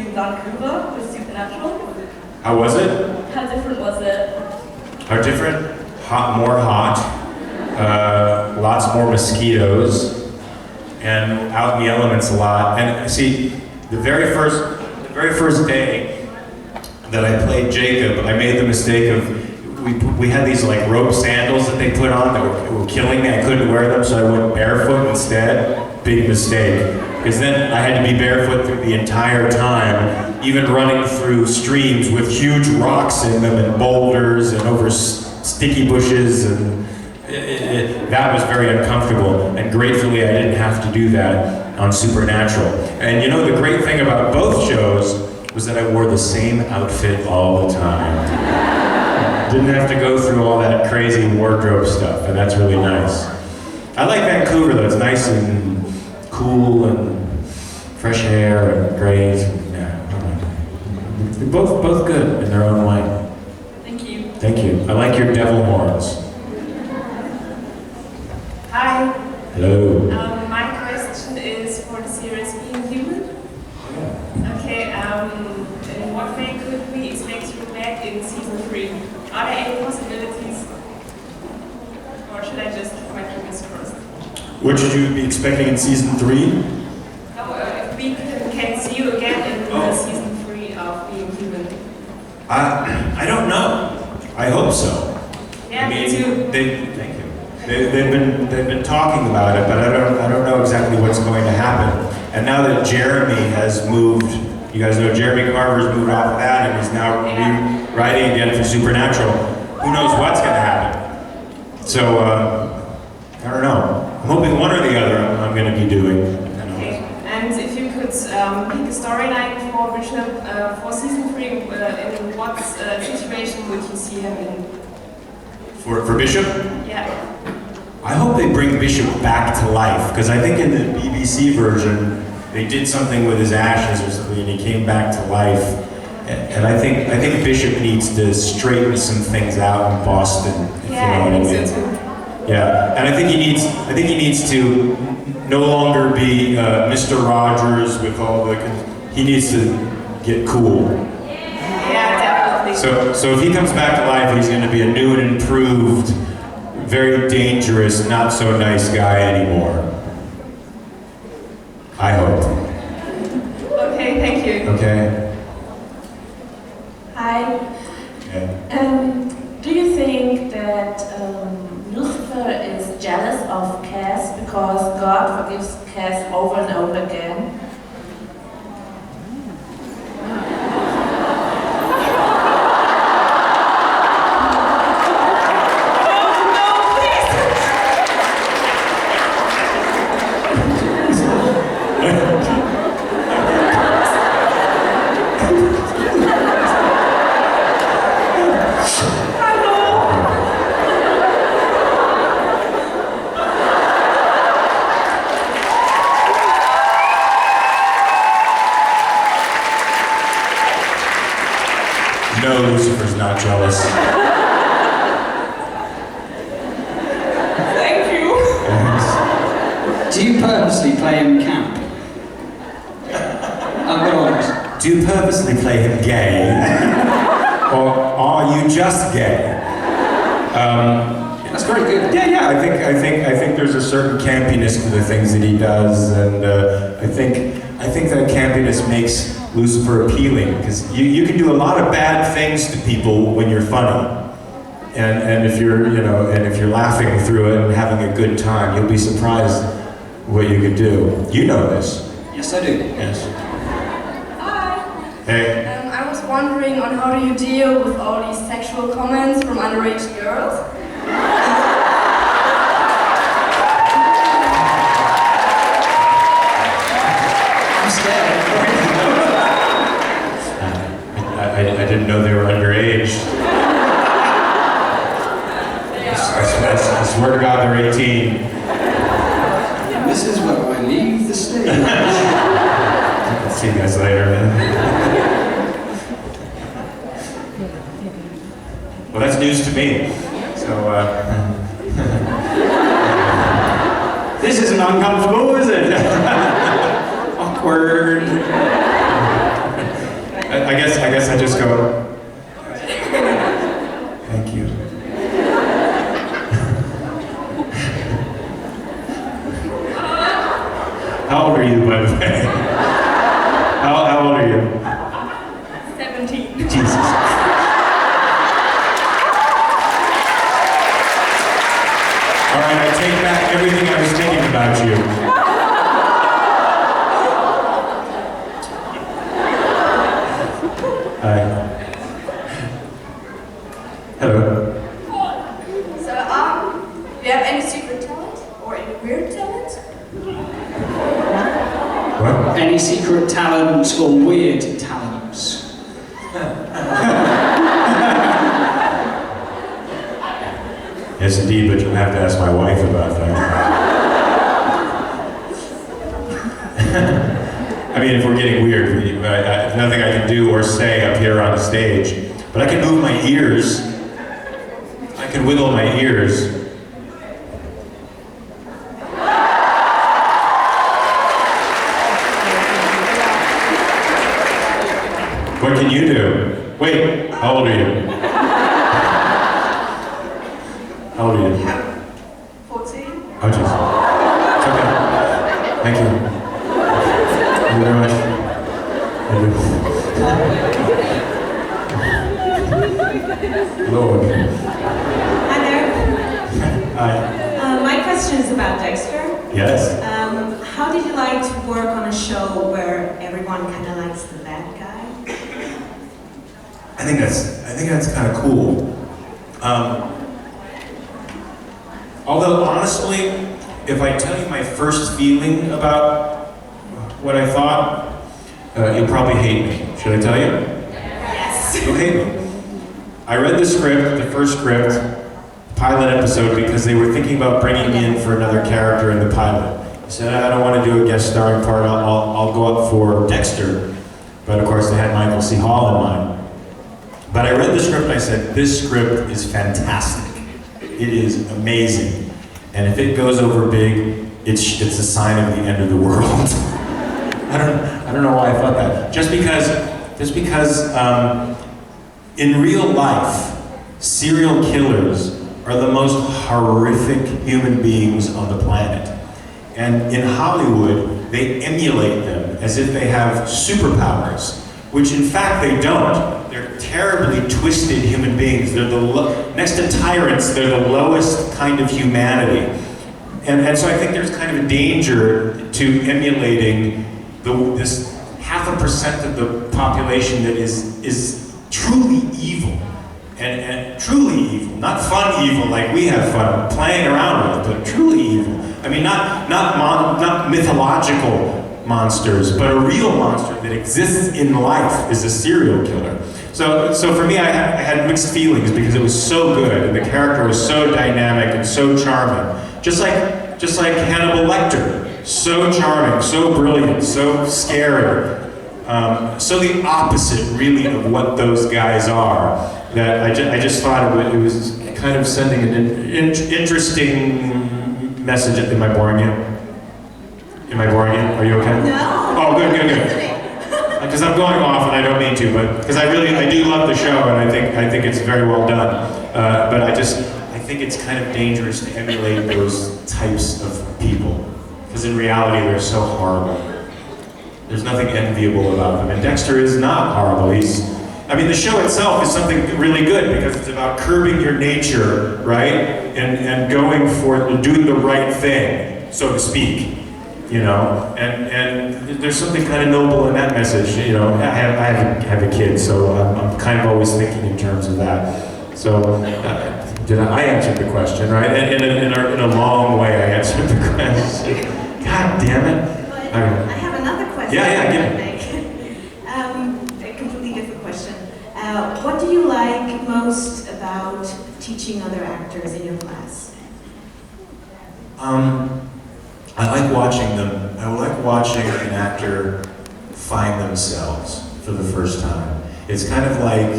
to Vancouver with Supernatural. How was it? How different was it? How different? Hot, more hot. Lots more mosquitoes. And out in the elements a lot. And see, the very first day that I played Jacob, I made the mistake of, we had these like rope sandals that they put on that were killing me. I couldn't wear them, so I went barefoot instead. Big mistake. Because then I had to be barefoot through the entire time, even running through streams with huge rocks in them and boulders and over sticky bushes, and that was very uncomfortable. And gratefully I didn't have to do that on Supernatural. And you know, the great thing about both shows was that I wore the same outfit all the time. Didn't have to go through all that crazy wardrobe stuff, and that's really nice. I like Vancouver though, it's nice and cool and fresh air and great. Yeah, they're both good in their own way. Thank you. Thank you. I like your devil horns. Hi. Hello. My question is for the series Being Human. Okay, in what way could we expect you back in season 3? Are there any possibilities? Or should I just keep my fingers crossed? What should you be expecting in season 3? No, if we can see you again in season 3 of Being Human. I don't know. I hope so. Yeah, I mean, me too. Thank you. They've been talking about it, but I don't know exactly what's going to happen. And now that Jeremy has moved, you guys know Jeremy Carver's moved off of that and he's now writing again for Supernatural. Who knows what's going to happen? So I don't know. I'm hoping one or the other I'm going to be doing. Okay. And if you could pick a storyline for Bishop for season 3, in what situation would you see him in? For Bishop? Yeah. I hope they bring Bishop back to life, because I think in the BBC version they did something with his ashes or something and he came back to life. And I think Bishop needs to straighten some things out in Boston. If Yeah, you know I what think so too. Yeah, and I think he needs to no longer be Mr. Rogers with all the. He needs to get cool. Yeah, definitely. So if he comes back to life, he's going to be a new and improved, very dangerous, not so nice guy anymore. I hope. Okay, thank you. Okay. Hi. Yeah. Do you think that Lucifer is jealous of Cass because God forgives Cass over and over again? No, Lucifer's not jealous. Thank you. Do you purposely play him camp? I'm going to honest. Do you purposely play him gay? Or are you just gay? That's very good. Yeah. I think there's a certain campiness to the things that he does, and I think that campiness makes Lucifer appealing, because you can do a lot of bad things to people when you're funny, and if you're laughing through it and having a good time, you'll be surprised what you can do. You know this. Yes, I do. Yes. Hi. Hey. I was wondering on how do you deal with all these sexual comments from underage girls? I'm scared. I didn't know they were underage. I swear to God, they're 18. This is where I leave the stage. I'll see you guys later, man. Well, that's news to me. So, this isn't uncomfortable, is it? Awkward. I guess I just go, thank you. How old are you, by the way? How old are you? 17. Jesus. All right, I take back everything I was thinking about you. Hi. Hello. So, do you have any secret talent or any weird talent? What? Any secret talents or weird talents? Yes, indeed, but you'll have to ask my wife about that. I mean, if we're getting weird, there's nothing I can do or say up here on the stage, but I can move my ears. I can wiggle my ears. What can you do? Wait, how old are you? How old are you? 14. Oh, jeez. It's okay. Thank you. Thank you very much. Hello. Hi there. Hi. My question is about Dexter. Yes? How did you like to work on a show where everyone kind of likes the bad guy? I think that's kind of cool. Although honestly, if I tell you my first feeling about what I thought, you'll probably hate me. Should I tell you? Yes. You'll hate me. I read the script, the first script, pilot episode, because they were thinking about bringing me in for another character in the pilot. I said, I don't want to do a guest starring part, I'll go up for Dexter. But of course they had Michael C. Hall in mind. But I read the script and I said, this script is fantastic. It is amazing. And if it goes over big, it's a sign of the end of the world. I don't know why I thought that. Just because in real life, serial killers are the most horrific human beings on the planet. And in Hollywood, they emulate them as if they have superpowers, which in fact they don't. They're terribly twisted human beings. They're next to tyrants, they're the lowest kind of humanity. And so I think there's kind of a danger to emulating this 0.5% of the population that is truly evil. And truly evil, not fun evil like we have fun playing around with, but truly evil. I mean, not mythological monsters, but a real monster that exists in life is a serial killer. So for me, I had mixed feelings because it was so good and the character was so dynamic and so charming, just like Hannibal Lecter, so charming, so brilliant, so scary. So the opposite, really, of what those guys are. That I just thought it was kind of sending an interesting message. Am I boring you? Am I boring you? Are you okay? No. Oh, good. Because I'm going off and I don't mean to, but because I do love the show and I think it's very well done. But I think it's kind of dangerous to emulate those types of people because in reality they're so horrible. There's nothing enviable about them, and Dexter is not horrible. The show itself is something really good because it's about curbing your nature, right? And going for doing the right thing, so to speak, you know? And there's something kind of noble in that message, you know? I have a kid, so I'm kind of always thinking in terms of that. So, I answered the question, right? And in a long way, I answered the question. God damn it. I have another question. Yeah, give it. A completely different question. What do you like most about teaching other actors in your class? I like watching them. I like watching an actor find themselves for the first time. It's kind of like,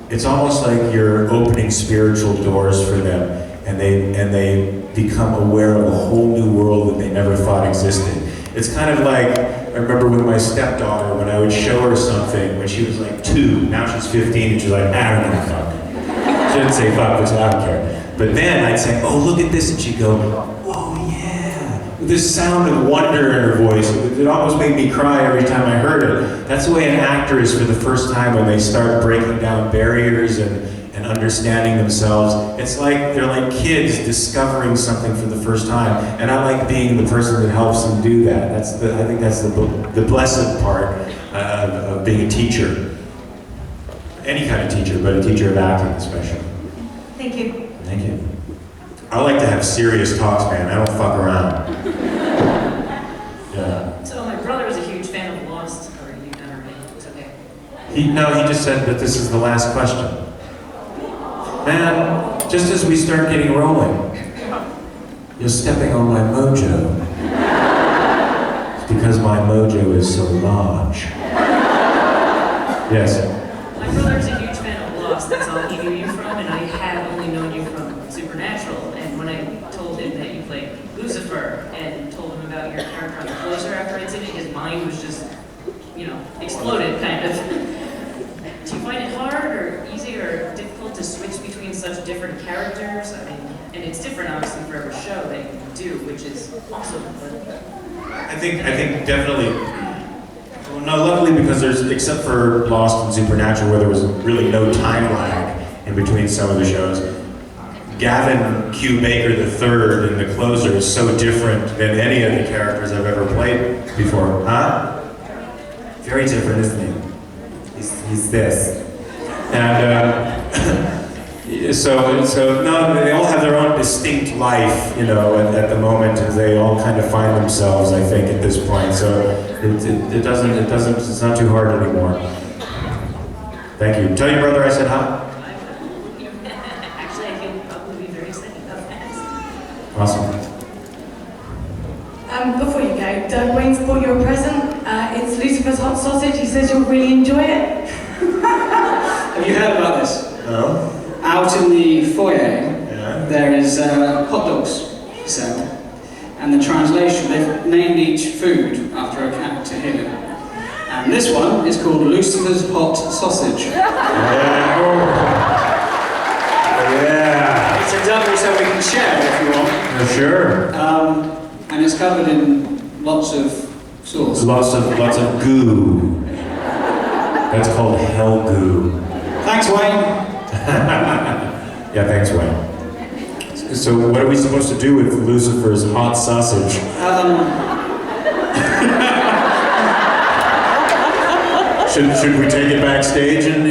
it's almost like you're opening spiritual doors for them, and they become aware of a whole new world that they never thought existed. It's kind of like I remember with my stepdaughter, when I would show her something when she was like 2, now she's 15, and she's like, I don't give a fuck. She didn't say fuck, but I don't care. But then I'd say, oh, look at this, and she'd go, oh yeah. With this sound of wonder in her voice, it almost made me cry every time I heard it. That's the way an actor is for the first time when they start breaking down barriers and understanding themselves. It's like they're like kids discovering something for the first time, and I like being the person that helps them do that. I think that's the blessed part of being a teacher. Any kind of teacher, but a teacher of acting especially. Thank you. Thank you. I like to have serious talks, man. I don't fuck around. Yeah. So my brother is a huge fan of Lost, or you never made it. It's okay. He just said that this is the last question. Man, just as we start getting rolling, you're stepping on my mojo. It's because my mojo is so large. Yes? My brother's a huge fan of Lost. That's all he knew you from, and I had only known you from Supernatural. And when I told him that you played Lucifer and told him about your character on the closer after incident, his mind was just, exploded, kind of. Do you find it hard or easy or difficult to switch between such different characters? I mean, and it's different obviously for every show that you do, which is awesome. But I think definitely. Well, no, luckily because there's, except for Lost and Supernatural, where there was really no time lag in between some of the shows, Gavin Q. Baker III in The Closer is so different than any of the characters I've ever played before. Huh? Very different, isn't he? He's this. And so no, they all have their own distinct life, at the moment, as they all kind of find themselves, I think, at this point. So it's not too hard anymore. Thank you. Tell your brother I said hi. actually, I feel probably be very excited about that. Awesome. Before you go, Doug Wayne's bought you a present. It's Lucifer's hot sausage. He says you'll really enjoy it. Have you heard about this? No? Out in the foyer, Yeah. there is hot dogs for sale. And the translation, they've named each food after a character here. And this one is called Lucifer's hot sausage. Yeah. It's a double so we can share it if you want. Sure. And it's covered in lots of sauce. Lots of goo. That's called hell goo. Thanks, Wayne. Yeah, thanks, Wayne. So what are we supposed to do with Lucifer's hot sausage? Should we take it backstage and...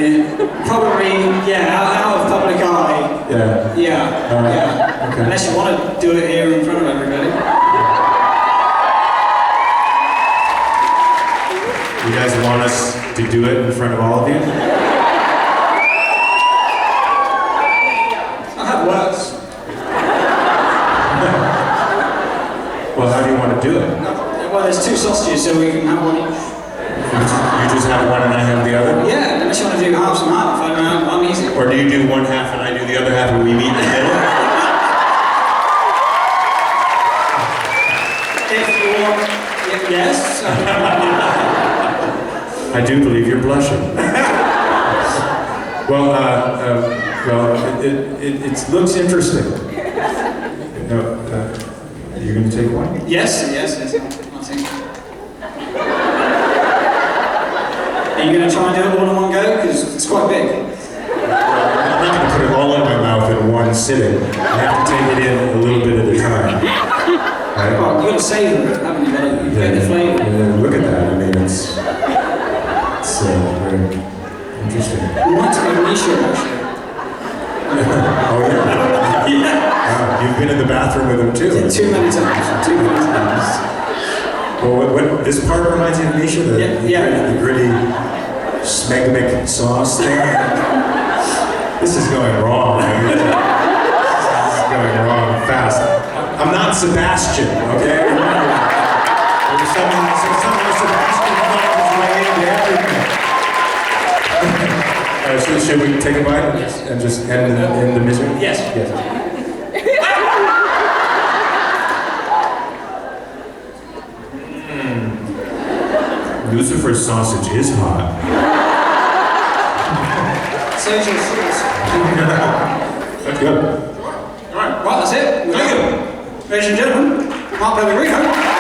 Probably, out of public eye. Yeah. Yeah. Okay. Unless you want to do it here in front of everybody. You guys want us to do it in front of all of you? I have words. Well, how do you want to do it? Well, there's 2 sausages, so we can have one each. You just have one and I have the other? Yeah, unless you want to do halves and half. I don't know, I'm easy. Or do you do one half and I do the other half and we meet in the middle? If you want, yes. I do believe you're blushing. Well, it looks interesting. You're going to take one? Yes, I'll take it. Are you going to try and do it all in one go? Because it's quite big. I'm not going to put it all in my mouth in one sitting. I have to take it in a little bit at a time. Right? Well, you've got to savor it, haven't you? You get the flavour. Look at that. I mean, it's very interesting. Reminds me of Misha, actually. Oh, yeah? Wow, you've been in the bathroom with him, too. Too many times. Well, this part reminds you of Misha? The gritty smegmic sauce thing? This is going wrong. This is going wrong fast. I'm not Sebastian, okay? There's somehow Sebastian finds his way into everything. So should we take a bite and just end in the misery? Yes. Lucifer's sausage is hot. Social sauce. That's good. Right, that's it. Thank you. Ladies and gentlemen, Mark Pellegrino.